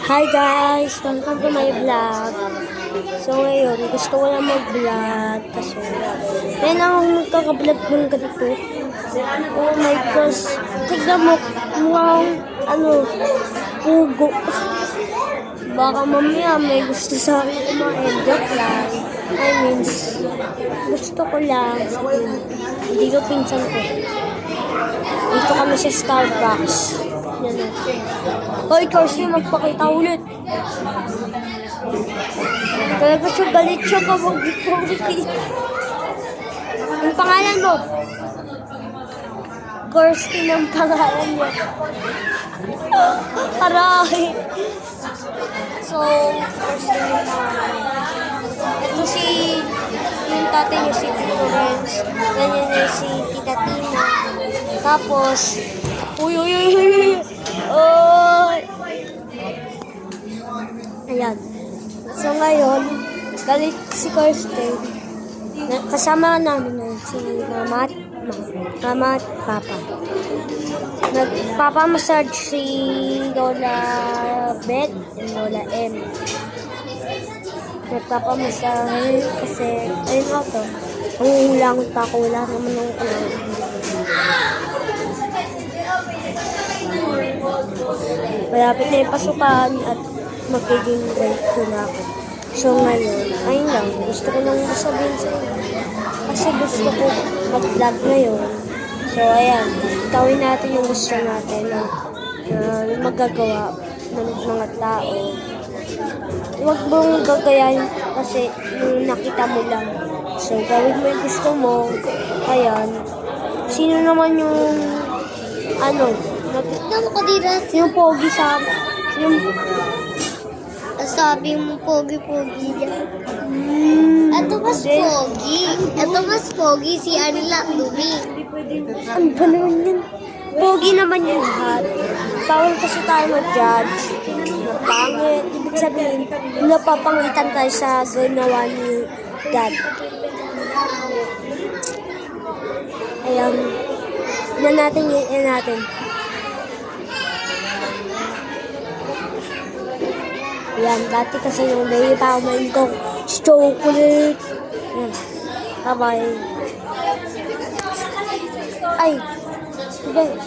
Hi guys! Welcome to my vlog. So ngayon, gusto ko lang mag-vlog kasi ngayon lang akong magkaka-vlog ng ganito. Oh my gosh! Tignan mo, mukhang pugo. Baka mamaya may gusto sa akin kumain. Joke lang. Gusto ko lang. Hindi ko pinsan ko. Dito kami sa Starbucks. Yan o. Hoy, Corsi, magpakita ulit. Talaga siya, galit siya kapag di ko makikita. Ang pangalan mo? Corsi ng pangalan mo. Aray. So, Corsi ng pangalan. Ito si yung tatay niya, si Tito Renz. Ganyan niya si Tita Tina. Tapos, uy. Ayan. So ngayon, galit si Kirsten. Kasama namin na si Mama at Papa. Nagpapamassage si Lola Beth and Lola M. Nagpapamassage kasi, ayun nga to. Nanguhulangot pa ako. Wala naman ng ulang. Malapit na yung pasukan at magiging grade 2 na ako. So ngayon, ayun lang. Gusto ko lang sabihin sa inyo. Kasi gusto ko mag-vlog ngayon. So ayan, gawin natin yung gusto natin na magagawa ng mga tao. Huwag mong gagayahin kasi yung nakita mo lang. So gawin mo yung gusto mo. Ayan. Sino naman yung yung pogi sa yung sabi mo pogi-pogi dyan. Ito mas pogi si Anila Dumi. ano ba naman yun? Pogi naman yung lahat. Bawal kasi tayo mag-judge. Pangit. Ibig sabihin, napapangitan tayo sa ginawa ni God. Ayan. Yan natin. Yan, dati kasi yung baby pa kumain kong chocolate. Yan. Bye-bye. Ay, sige.